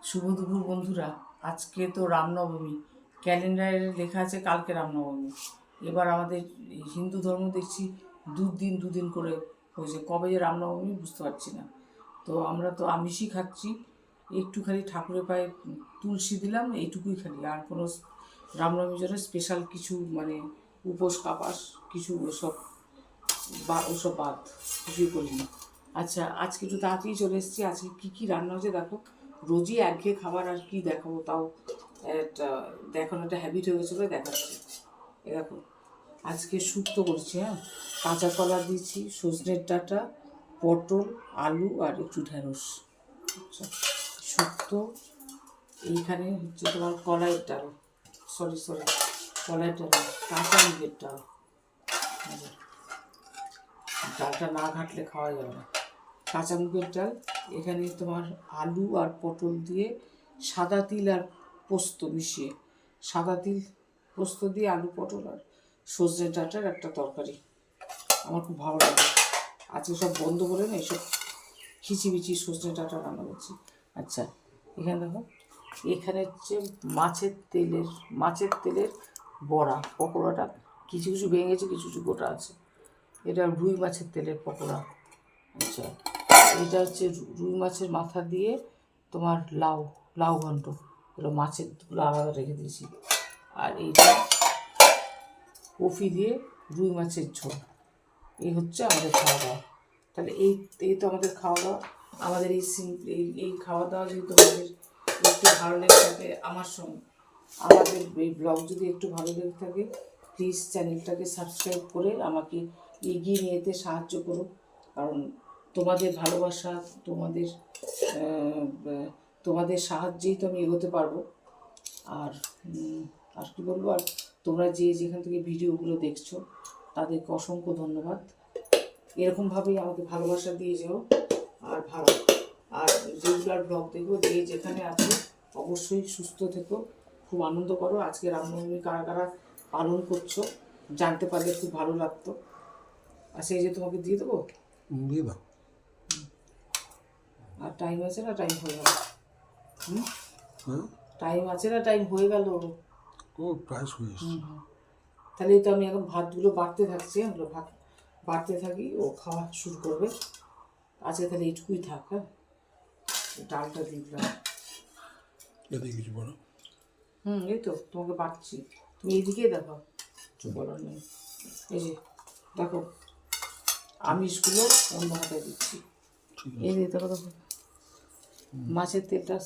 শুভ দুপুর বন্ধুরা। আজকে তো রামনবমী, ক্যালেন্ডারে লেখা আছে কালকে রামনবমী। এবার আমাদের হিন্দু ধর্ম দেখছি দুদিন করে হয়েছে, কবে যে রামনবমী বুঝতে পারছি না। তো আমরা তো আমিষই খাচ্ছি, একটুখানি ঠাকুরের পায়ে তুলসী দিলাম, এইটুকুই খালি। আর কোনো রামনবমীর জন্য স্পেশাল কিছু মানে উপোস কাপাস কিছু ওসব ওসব বাদ কিছুই করিনি। আচ্ছা, আজকে একটু তাড়াতাড়ি চলে এসেছি। আজকে কী রান্না হচ্ছে দেখো। রোজই একঘেয়ে খাবার আর কি দেখাবো, তাও একটা দেখানো একটা হ্যাবিট হয়ে গেছে বলে দেখাচ্ছি। এ দেখো, আজকে শুক্তো করছি। হ্যাঁ, কাঁচা কলা দিয়েছি, সজনের ডাঁটা, পটল, আলু আর একটু ঢেঁড়স। আচ্ছা, শুক্তো। এইখানে হচ্ছে তোমার কলাইয়ের ডাল, সরি কলাইয়ের ডাল, কাঁচা মুগের ডাল। ডালটা না ঘাটলে খাওয়া যাবে না। কাঁচা মুগের ডাল, এখানে তোমার আলু আর পটল দিয়ে সাদা তিল আর পোস্ত মিশিয়ে, সাদা তিল পোস্ত দিয়ে আলু পটল আর সজনে ডাঁটার একটা তরকারি। আমার খুব ভালো লাগে। আজকে সব বন্ধ করে না এইসব খিচিবিচি সজনে ডাঁটা রান্না করছি। আচ্ছা, এখানে দেখো, এখানে হচ্ছে মাছের তেলের বড়া, পকোড়াটা কিছু কিছু ভেঙে গেছে, কিছু কিছু গোটা আছে। এটা রুই মাছের তেলের পকোড়া। আচ্ছা, এটা হচ্ছে রুই মাছের মাথা দিয়ে তোমার লাউ ঘন্ট, এগুলো মাছেরগুলো আলাদা রেখে দিয়েছি। আর এইটা কফি দিয়ে রুই মাছের ঝোল। এই হচ্ছে আমাদের খাওয়া দাওয়া। তাহলে এই তো আমাদের খাওয়া দাওয়া। আমাদের এই খাওয়া দাওয়া যদি তোমাদের একটু ভালো লেগে থাকে, আমাদের এই ব্লগ যদি একটু ভালো লেগে থাকে, প্লিজ চ্যানেলটাকে সাবস্ক্রাইব করে আমাকে এগিয়ে নিয়ে যেতে সাহায্য করো। কারণ তোমাদের ভালোবাসা, তোমাদের সাহায্যেই তো আমি এগোতে পারবো। আর কি বলবো, আর তোমরা যেখান থেকে ভিডিওগুলো দেখছো তাদেরকে অসংখ্য ধন্যবাদ। এরকমভাবেই আমাকে ভালোবাসা দিয়ে যাও। আর রেগুলার ব্লগ দেখবো। যেখানে আছে অবশ্যই সুস্থ থেকো, খুব আনন্দ করো। আজকে রামনবমী কারা কারা পালন করছো জানতে পারলে খুব ভালো লাগতো। আর সেই যে তোমাকে দিয়ে দেবো, দিয়ে দাও। আর টাইম আছে না, টাইম হয়ে গেল। টাইম আছে না, টাইম হয়ে গেল। ও প্রায় হয়ে এসেছে। তাহলে তো আমি এখন ভাতগুলো বাড়তে থাকছি। আমরা ভাত বাড়তে থাকি, ও খাওয়া শুরু করবে। আজকে তাহলে এইটুকুই থাক। হ্যাঁ, ডালটা দিয়ে দিলাম। এদিকে কিছু বলো। এই তো তোমাকে বাড়ছি, তুমি এইদিকেই দেখো, কিছু বলার নেই। এই যে দেখো, আমিষগুলো অন্য হাতে দিচ্ছি। এই যে দেখো, মাছের তেলটা